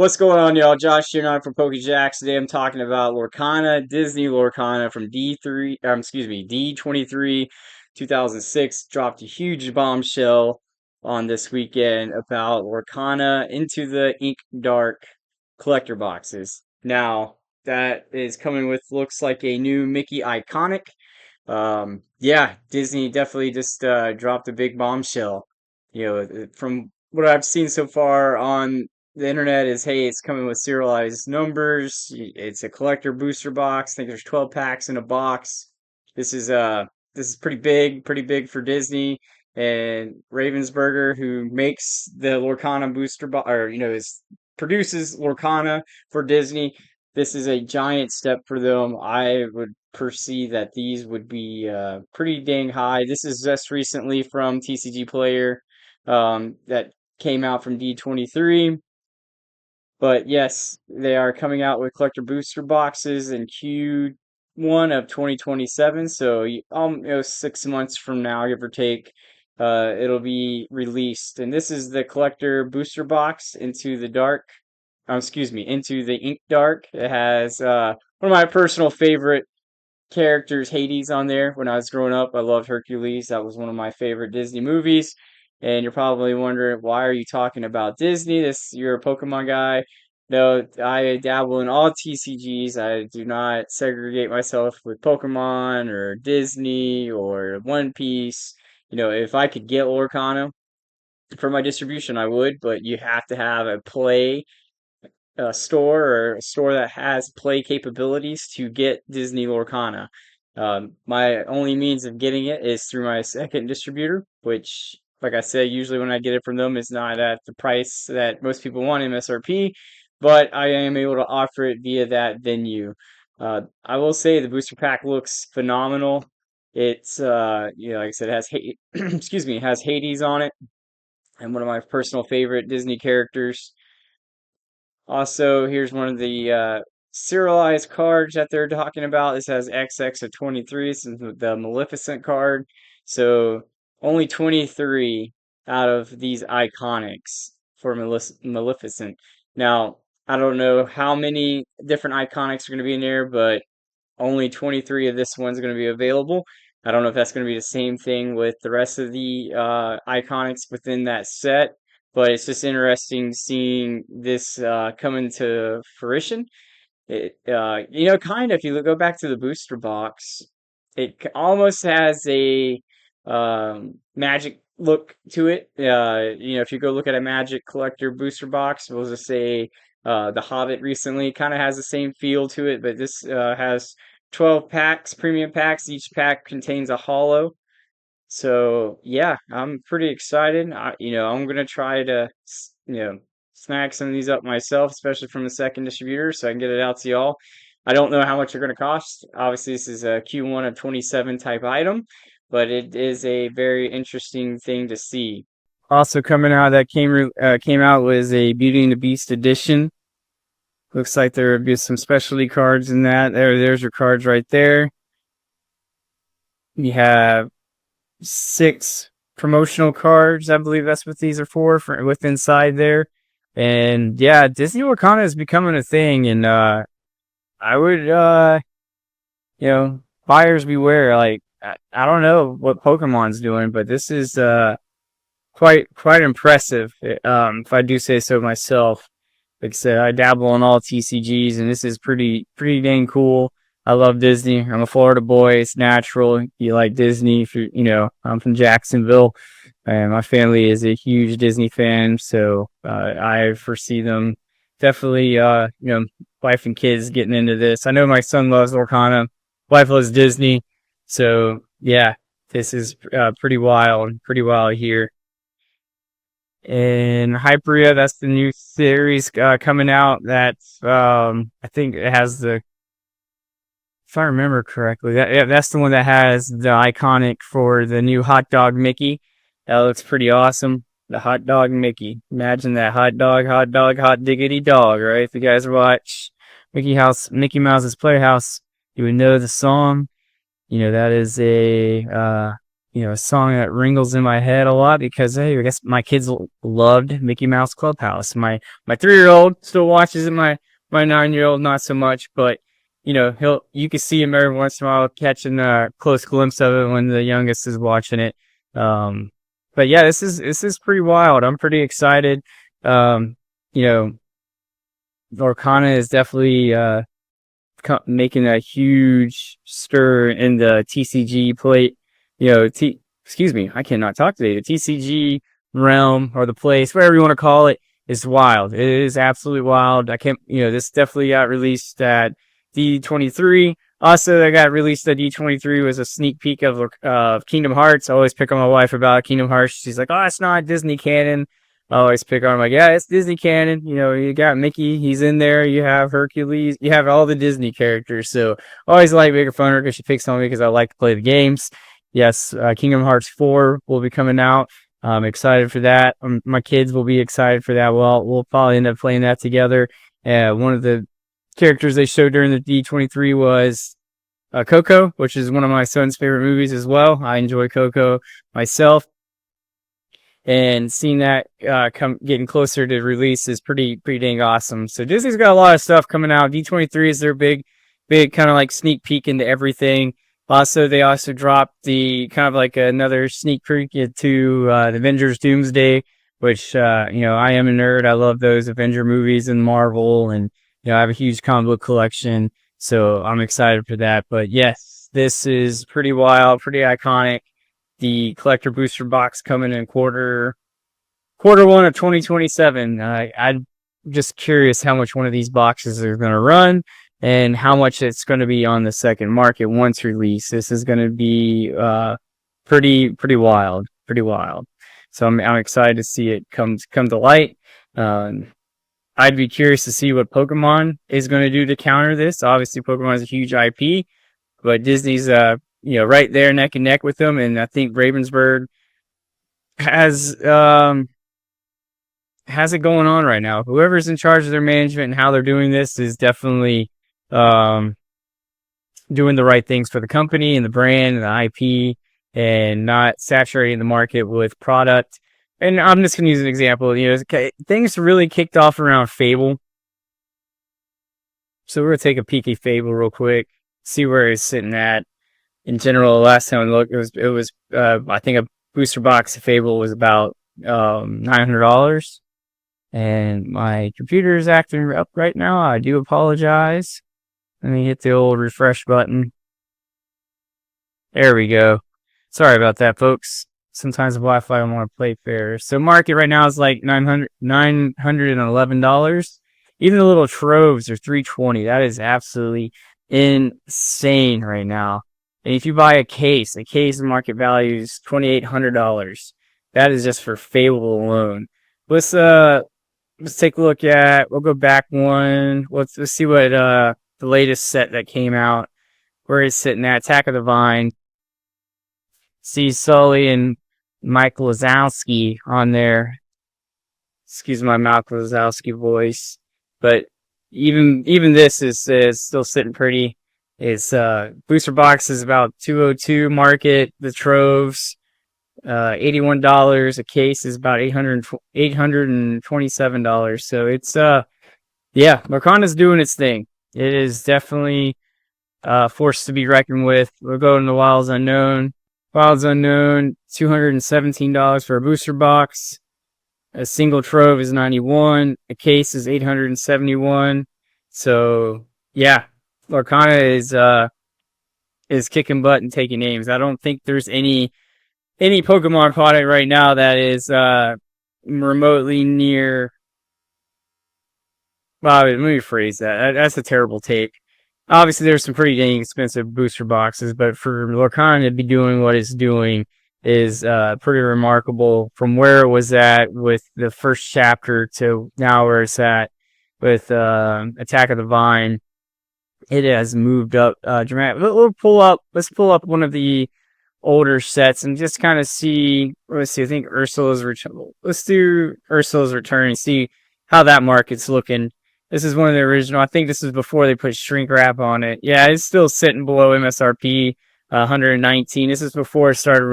What's going on, y'all? Josh here, not from PokeJax. Today I'm talking about Lorcana, Disney Lorcana from D23, 2006. Dropped a huge bombshell on this weekend about Lorcana Into the Ink Dark collector boxes. Now, that is coming with looks like a new Mickey Iconic. Yeah, Disney definitely just dropped a big bombshell. From what I've seen so far on the internet is, hey, it's coming with serialized numbers. It's a collector booster box. I think there's 12 packs in a box. This is uh this is pretty big for Disney and Ravensburger, who makes the Lorcana booster box, or is produces Lorcana for Disney. This is a giant step for them. I would perceive that these would be pretty dang high. This is just recently from TCG Player, that came out from D23. But yes, they are coming out with collector booster boxes in Q1 of 2027. So 6 months from now, give or take, it'll be released. And this is the collector booster box Into the Dark. Excuse me, Into the Ink Dark. It has one of my personal favorite characters, Hades, on there. When I was growing up, I loved Hercules. That was one of my favorite Disney movies. And you're probably wondering, why are you talking about Disney? You're a Pokemon guy. No, I dabble in all TCGs. I do not segregate myself with Pokemon or Disney or One Piece. If I could get Lorcana for my distribution, I would, but you have to have a store or a store that has play capabilities to get Disney Lorcana. My only means of getting it is through my second distributor, which, like I said, usually when I get it from them, is not at the price that most people want, MSRP, but I am able to offer it via that venue. I will say the booster pack looks phenomenal. It's like I said, it has excuse me, it has Hades on it, and one of my personal favorite Disney characters. Also, here's one of the serialized cards that they're talking about. This has XX of 23. This is the Maleficent card. So only 23 out of these iconics for Maleficent. Now, I don't know how many different iconics are going to be in there, but only 23 of this one's going to be available. I don't know if that's going to be the same thing with the rest of the iconics within that set, but it's just interesting seeing this come into fruition. Kind of, if you go back to the booster box, almost has a magic look to it. If you go look at a Magic collector booster box, we'll just say The Hobbit recently kind of has the same feel to it, but this has 12 packs, premium packs. Each pack contains a holo. So yeah, I'm pretty excited. I'm gonna try to, snag some of these up myself, especially from the second distributor, so I can get it out to y'all. I don't know how much they're gonna cost. Obviously, this is a Q1 of 27 type item, but it is a very interesting thing to see. Also coming out that came out was a Beauty and the Beast edition. Looks like there would be some specialty cards in that. There's your cards right there. You have 6 promotional cards. I believe that's what these are for with inside there. And yeah, Disney Wakanda is becoming a thing, and I would buyers beware. Like I don't know what Pokemon's doing, but this is quite impressive. If I do say so myself. Like I said, I dabble in all TCGs, and this is pretty dang cool. I love Disney. I'm a Florida boy. It's natural. You like Disney. I'm from Jacksonville, and my family is a huge Disney fan. So I foresee them definitely, wife and kids getting into this. I know my son loves Lorcana. Wife loves Disney. So yeah, this is pretty wild here. And Hyperia, that's the new series coming out. That's I think it has if I remember correctly, that's the one that has the iconic for the new hot dog Mickey. That looks pretty awesome. The hot dog Mickey. Imagine that hot dog, hot diggity dog, right? If you guys watch Mickey Mouse's Playhouse, you would know the song. That is a song that ringles in my head a lot because hey, I guess my kids loved Mickey Mouse Clubhouse. My 3-year-old still watches it. My 9-year-old not so much, but you can see him every once in a while catching a close glimpse of it when the youngest is watching it. Um, but yeah, this is pretty wild. I'm pretty excited. Um, you know, Orkana is definitely making a huge stir in the TCG plate, excuse me, I cannot talk today. The TCG realm or the place, whatever you want to call it, is wild. It is absolutely wild. I can't, this definitely got released at D23. Also, that got released at D23 was a sneak peek of Kingdom Hearts. I always pick on my wife about Kingdom Hearts. She's like, "Oh, it's not Disney canon." I always pick on him like, yeah, it's Disney canon. You got Mickey, he's in there. You have Hercules, you have all the Disney characters. So I always like making fun of her because she picks on me because I like to play the games. Yes, Kingdom Hearts 4 will be coming out. I'm excited for that. My kids will be excited for that. Well, we'll probably end up playing that together. One of the characters they showed during the D23 was Coco, which is one of my son's favorite movies as well. I enjoy Coco myself, and seeing that come getting closer to release is pretty dang awesome. So Disney's got a lot of stuff coming out. D23 is their big kind of like sneak peek into everything. Also, they also dropped the kind of like another sneak peek into the Avengers Doomsday, which I am a nerd. I love those Avenger movies and Marvel, and I have a huge comic book collection, so I'm excited for that. But yes, this is pretty wild, pretty iconic. The collector booster box coming in quarter one of 2027. I'm just curious how much one of these boxes are going to run and how much it's going to be on the second market once released. This is going to be pretty wild, pretty wild. So I'm excited to see it come to light. I'd be curious to see what Pokemon is going to do to counter this. Obviously, Pokemon is a huge IP, but Disney's right there neck and neck with them, and I think Ravensburg has has it going on right now. Whoever's in charge of their management and how they're doing this is definitely um, doing the right things for the company and the brand and the IP, and not saturating the market with product. And I'm just gonna use an example. Things really kicked off around Fable. So we're gonna take a peek at Fable real quick, see where it's sitting at. In general, last time I looked, it was I think a booster box of Fable was about $900. And my computer is acting up right now. I do apologize. Let me hit the old refresh button. There we go. Sorry about that, folks. Sometimes the Wi-Fi won't want to play fair. So market right now is like $911. Even the little troves are $320. That is absolutely insane right now. And if you buy a case market value is $2,800. That is just for Fable alone. Let's take a look at. We'll go back one. Let's see what the latest set that came out. Where it's sitting at. Attack of the Vine. See Sully and Mike Wazowski on there. Excuse my Mike Wazowski voice, but even this is still sitting pretty. It's booster box is about 202 market. The troves $81 a case is about $827. So it's Marcana's doing its thing. It is definitely force to be reckoned with. We'll go into Wilds Unknown. Wilds Unknown, $217 for a booster box. A single trove is $91. A case is $871. So yeah, Lorcana is kicking butt and taking names. I don't think there's any Pokemon product right now that is remotely near. Well, let me rephrase that. That's a terrible take. Obviously, there's some pretty dang expensive booster boxes, but for Lorcana to be doing what it's doing is pretty remarkable. From where it was at with the first chapter to now where it's at with Attack of the Vine, it has moved up dramatically. Let's pull up one of the older sets and just kind of see. Let's see. I think Ursula's return. Let's do Ursula's Return and see how that market's looking. This is one of the original. I think this is before they put shrink wrap on it. Yeah, it's still sitting below MSRP. 119. This is before it started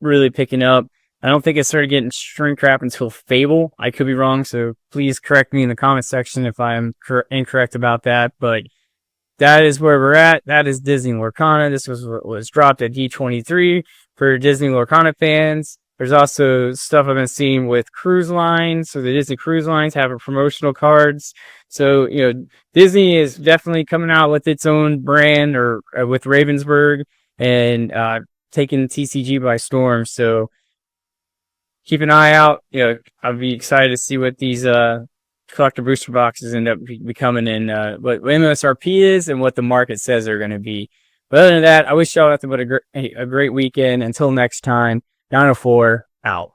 really picking up. I don't think it started getting shrink wrap until Fable. I could be wrong, so please correct me in the comment section if I am incorrect about that. But that is where we're at. That is Disney Lorcana. This was what was dropped at D23 for Disney Lorcana fans. There's also stuff I've been seeing with cruise lines. So the Disney cruise lines have promotional cards. So, Disney is definitely coming out with its own brand or with Ravensburg and taking TCG by storm. So keep an eye out. I'll be excited to see what these collector booster boxes end up becoming in what MSRP is and what the market says they're going to be. But other than that, I wish y'all nothing but a great weekend. Until next time, 904 out.